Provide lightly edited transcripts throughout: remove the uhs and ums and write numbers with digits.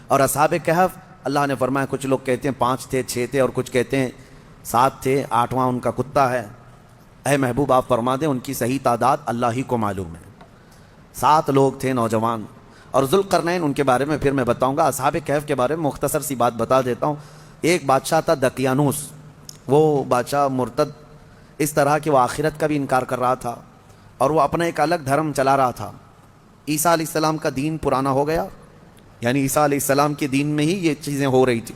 اور اصحاب کہف اللہ نے فرمایا کچھ لوگ کہتے ہیں 5 تھے 6 تھے اور کچھ کہتے ہیں 7 تھے 8واں ان کا کتا ہے. اے محبوب آپ فرما دیں ان کی صحیح تعداد اللہ ہی کو معلوم ہے. 7 لوگ تھے نوجوان. اور ذوالقرنین ان کے بارے میں پھر میں بتاؤں گا. اصحاب کہف کے بارے میں مختصر سی بات بتا دیتا ہوں. ایک بادشاہ تھا دقیانوس. وہ بادشاہ مرتد اس طرح کہ وہ آخرت کا بھی انکار کر رہا تھا اور وہ اپنا ایک الگ دھرم چلا رہا تھا. عیسیٰ علیہ السلام کا دین پرانا ہو گیا, یعنی عیسیٰ علیہ السلام کے دین میں ہی یہ چیزیں ہو رہی تھی.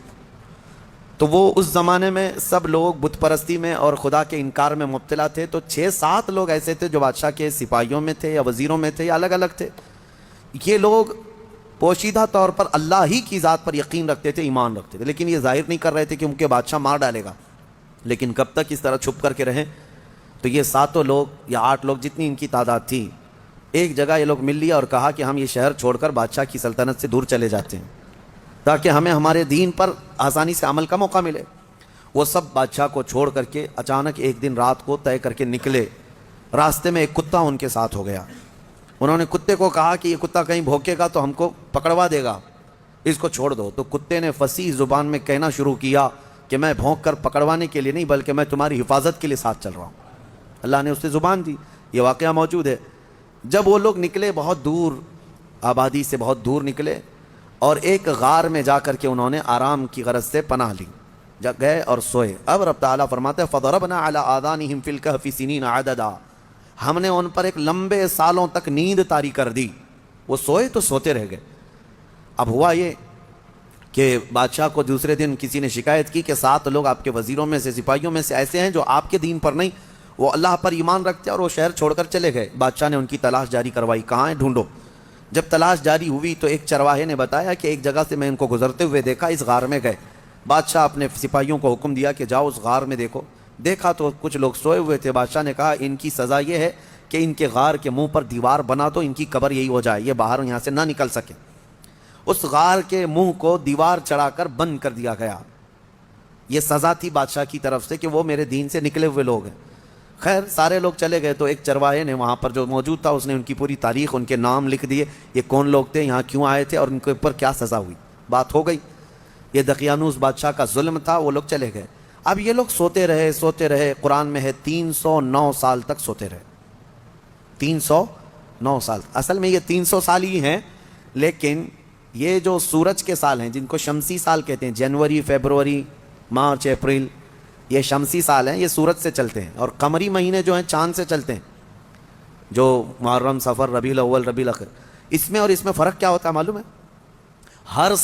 تو وہ اس زمانے میں سب لوگ بت پرستی میں اور خدا کے انکار میں مبتلا تھے. تو 6-7 لوگ ایسے تھے جو بادشاہ کے سپاہیوں میں تھے یا وزیروں میں تھے یا الگ الگ تھے. یہ لوگ پوشیدہ طور پر اللہ ہی کی ذات پر یقین رکھتے تھے, ایمان رکھتے تھے, لیکن یہ ظاہر نہیں کر رہے تھے کہ ان کے بادشاہ مار ڈالے گا. لیکن کب تک اس طرح چھپ کر کے رہیں. تو یہ 7 لوگ یا 8 لوگ جتنی ان کی تعداد تھی, ایک جگہ یہ لوگ مل لیا اور کہا کہ ہم یہ شہر چھوڑ کر بادشاہ کی سلطنت سے دور چلے جاتے ہیں تاکہ ہمیں ہمارے دین پر آسانی سے عمل کا موقع ملے. وہ سب بادشاہ کو چھوڑ کر کے اچانک ایک دن رات کو طے کر کے نکلے. راستے میں ایک کتا ان کے ساتھ ہو گیا. انہوں نے کتے کو کہا کہ یہ کتا کہیں بھوکے گا تو ہم کو پکڑوا دے گا, اس کو چھوڑ دو. تو کتے نے فصیح زبان میں کہنا شروع کیا کہ میں بھونک کر پکڑوانے کے لیے نہیں بلکہ میں تمہاری حفاظت کے لیے ساتھ چل رہا ہوں. اللہ نے اسے زبان دی. یہ واقعہ موجود ہے. جب وہ لوگ نکلے بہت دور, آبادی سے بہت دور نکلے اور ایک غار میں جا کر کے انہوں نے آرام کی غرض سے پناہ لی. جب گئے اور سوئے. اب رب تعالیٰ فرماتا ہے فَضَرَبْنَا عَلَىٰ آذَانِهِمْ فِي الْكَهْفِ سِنِينَ عَدَدًا, ہم نے ان پر ایک لمبے سالوں تک نیند طاری کر دی. وہ سوئے تو سوتے رہ گئے. اب ہوا یہ کہ بادشاہ کو دوسرے دن کسی نے شکایت کی کہ 7 لوگ آپ کے وزیروں میں سے سپاہیوں میں سے ایسے ہیں جو آپ کے دین پر نہیں, وہ اللہ پر ایمان رکھتے اور وہ شہر چھوڑ کر چلے گئے. بادشاہ نے ان کی تلاش جاری کروائی, کہاں ہیں ڈھونڈو. جب تلاش جاری ہوئی تو ایک چرواہے نے بتایا کہ ایک جگہ سے میں ان کو گزرتے ہوئے دیکھا, اس غار میں گئے. بادشاہ اپنے سپاہیوں کو حکم دیا کہ جاؤ اس غار میں دیکھو. دیکھا تو کچھ لوگ سوئے ہوئے تھے. بادشاہ نے کہا ان کی سزا یہ ہے کہ ان کے غار کے منہ پر دیوار بنا دو, ان کی قبر یہی ہو جائے, یہ باہر یہاں سے نہ نکل سکے. اس غار کے منہ کو دیوار چڑھا کر بند کر دیا گیا. یہ سزا تھی بادشاہ کی طرف سے کہ وہ میرے دین سے نکلے ہوئے لوگ ہیں. خیر سارے لوگ چلے گئے تو ایک چرواہے نے وہاں پر جو موجود تھا اس نے ان کی پوری تاریخ, ان کے نام لکھ دیے, یہ کون لوگ تھے, یہاں کیوں آئے تھے اور ان کے اوپر کیا سزا ہوئی. بات ہو گئی. یہ دقیانوس بادشاہ کا ظلم تھا, وہ لوگ چلے گئے. اب یہ لوگ سوتے رہے. قرآن میں ہے 309 سال تک سوتے رہے. 309 سال. اصل میں یہ 300 سال ہی ہیں, لیکن یہ جو سورج کے سال ہیں جن کو شمسی سال کہتے ہیں, جنوری, فیبروری, مارچ, اپریل, یہ شمسی سال ہیں, یہ سورج سے چلتے ہیں. اور قمری مہینے جو ہیں چاند سے چلتے ہیں, جو محرم, صفر, ربیع الاول, ربیع الاخر. اس میں اور اس میں فرق کیا ہوتا ہے معلوم ہے؟ ہر